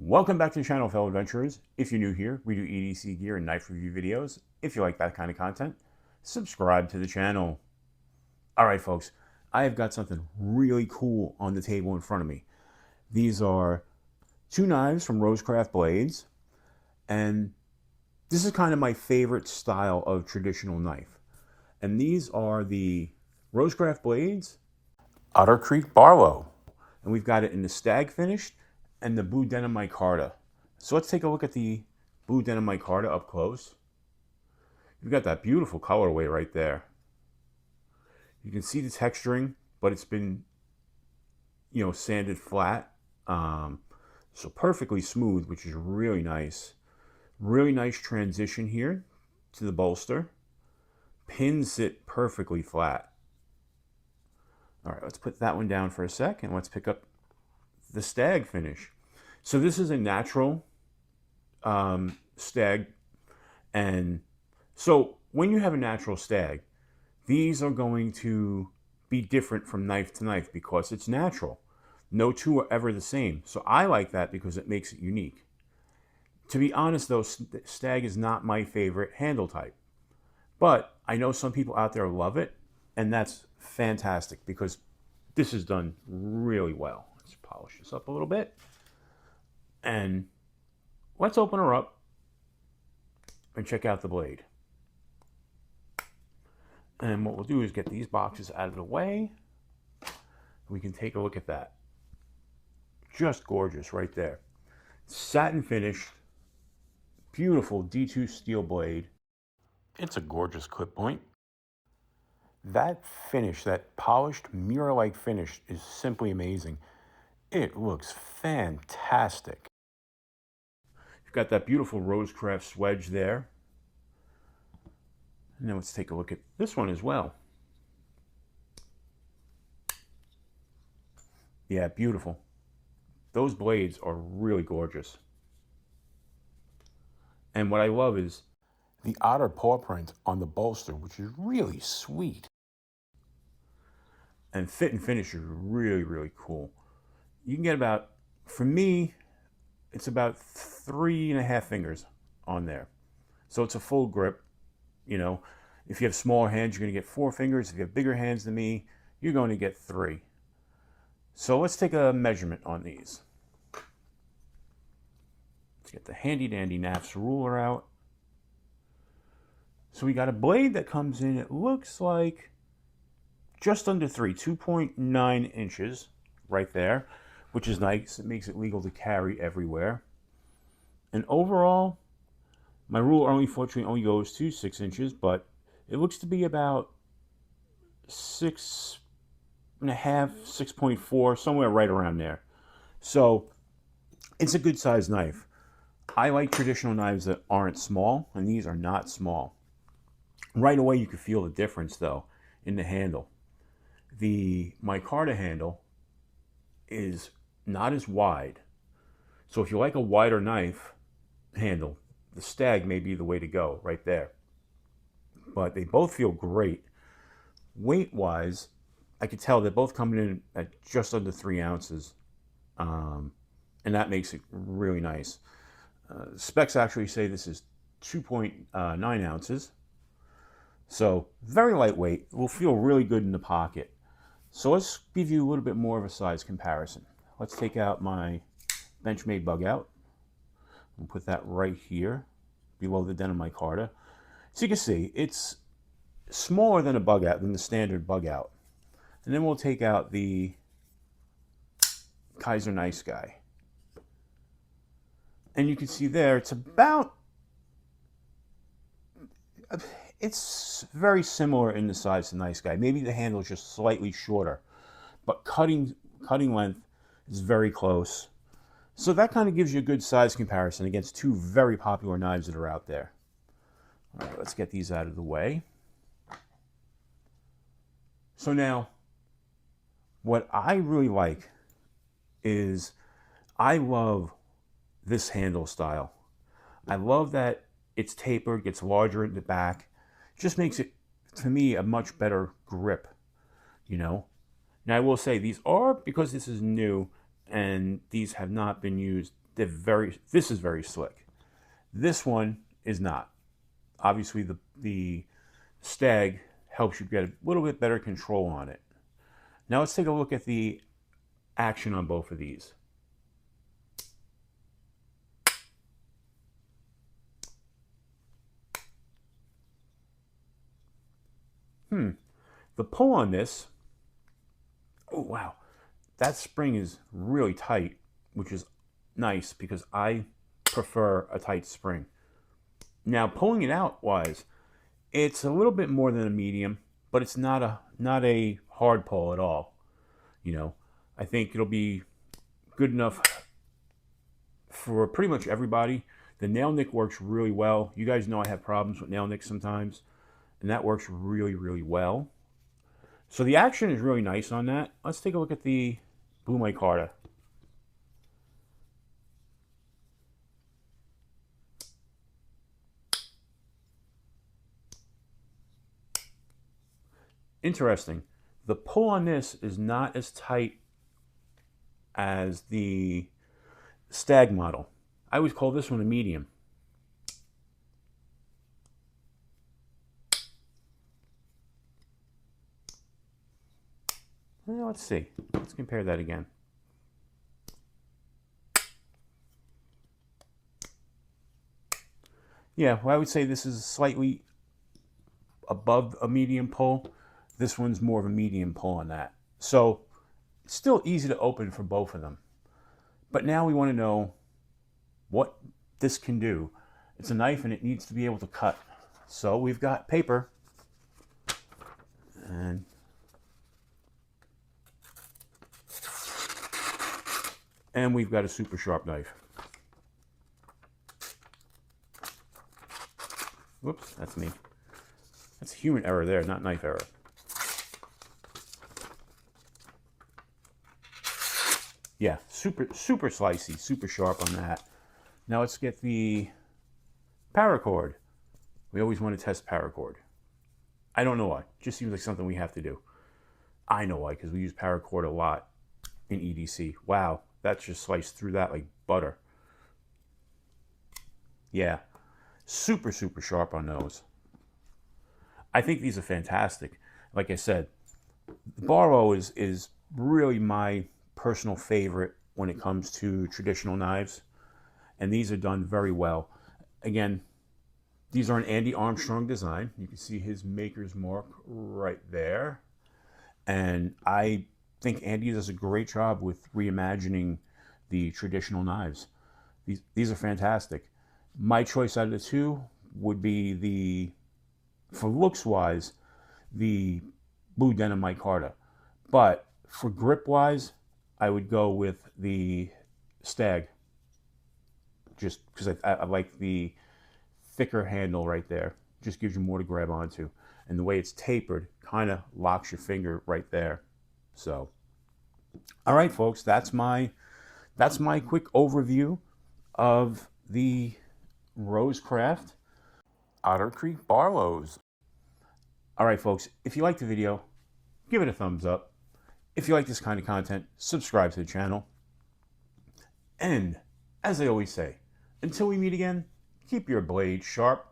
Welcome back to the channel, fellow adventurers. If you're new here, we do EDC gear and knife review videos. If you like that kind of content, subscribe to the channel. All right, folks, I have got something really cool on the table in front of me. These are two knives from RoseCraft Blades, and this is kind of my favorite style of traditional knife. And these are the RoseCraft Blades Otter Creek Barlow. And we've got it in the stag finish and the blue denim micarta. So let's take a look at the blue denim micarta up close. You've got that beautiful colorway right there. You can see the texturing, but it's been, sanded flat. So perfectly smooth, which is really nice. Really nice transition here to the bolster. Pins sit perfectly flat. All right, let's put that one down for a sec, and let's pick up the stag finish. So this is a natural stag, and so when you have a natural stag, these are going to be different from knife to knife because it's natural. No two are ever the same. So I like that because it makes it unique. To be honest though, stag is not my favorite handle type, but I know some people out there love it, and that's fantastic because this is done really well. Let's polish this up a little bit. And let's open her up and check out the blade. And what we'll do is get these boxes out of the way. We can take a look at that. Just gorgeous right there. Satin finish. Beautiful D2 steel blade. It's a gorgeous clip point. That finish, that polished mirror-like finish, is simply amazing. It looks fantastic. You've got that beautiful RoseCraft's wedge there. And then let's take a look at this one as well. Yeah, beautiful. Those blades are really gorgeous. And what I love is the otter paw print on the bolster, which is really sweet. And fit and finish is really, really cool. You can get about, for me, it's about 3.5 fingers on there. So it's a full grip. If you have smaller hands, you're going to get 4 fingers. If you have bigger hands than me, you're going to get 3. So let's take a measurement on these. Let's get the handy dandy NAFS ruler out. So we got a blade that comes in, it looks like just under 3, 2.9 inches right there, which is nice. It makes it legal to carry everywhere. And overall, my ruler unfortunately only goes to 6 inches, but it looks to be about 6.5, 6.4, somewhere right around there. So it's a good sized knife. I like traditional knives that aren't small, and these are not small. Right away you can feel the difference though in the handle. The micarta handle is not as wide. So if you like a wider knife handle, the stag may be the way to go right there. But they both feel great. Weight-wise, I could tell they're both coming in at just under 3 ounces. And that makes it really nice. Specs actually say this is 2.9 ounces. So very lightweight. Will feel really good in the pocket. So let's give you a little bit more of a size comparison. Let's take out my Benchmade bug out and put that right here below the denim micarta. So you can see it's smaller than a bug out, than the standard bug out. And then we'll take out the Kaiser Nice Guy. And you can see there it's very similar in the size to Nice Guy. Maybe the handle is just slightly shorter, but cutting length is very close. So that kind of gives you a good size comparison against two very popular knives that are out there. All right, let's get these out of the way. So now, what I really like is I love this handle style. I love that it's tapered, gets larger at the back. Just makes it, to me, a much better grip, Now I will say these are, because this is new and these have not been used this is very slick. This one is not. Obviously, the Stag helps you get a little bit better control on it. Now let's take a look at the action on both of these. The pull on this, oh wow, that spring is really tight, which is nice because I prefer a tight spring. Now pulling it out wise, it's a little bit more than a medium, but it's not a hard pull at all. You know, I think it'll be good enough for pretty much everybody. The nail nick works really well. You guys know I have problems with nail nicks sometimes, and that works really, really well. So the action is really nice on that. Let's take a look at the Blue Micarta. Interesting. The pull on this is not as tight as the Stag model. I would call this one a medium. Well, let's see. Let's compare that again. Yeah, well, I would say this is slightly above a medium pull. This one's more of a medium pull on that. So it's still easy to open for both of them. But now we want to know what this can do. It's a knife and it needs to be able to cut. So we've got paper and we've got a super sharp knife. Whoops, that's me. That's human error there, not knife error. Yeah, super slicey, super sharp on that. Now let's get the paracord. We always want to test paracord. I don't know why. It just seems like something we have to do. I know why, because we use paracord a lot in EDC. Wow, that's just sliced through that like butter. Yeah, super sharp on those. I think these are fantastic. Like I said, the Barlow is really my personal favorite when it comes to traditional knives, and these are done very well. Again, these are an Andy Armstrong design. You can see his maker's mark right there, and I think Andy does a great job with reimagining the traditional knives. These are fantastic. My choice out of the two would be for looks wise, the Blue Denim Micarta, but for grip wise, I would go with the Stag, just because I like the thicker handle right there. Just gives you more to grab onto, and the way it's tapered kind of locks your finger right there. So, all right, folks, that's my quick overview of the RoseCraft Otter Creek Barlows. All right, folks, if you liked the video, give it a thumbs up. If you like this kind of content, subscribe to the channel. And as I always say, until we meet again, keep your blade sharp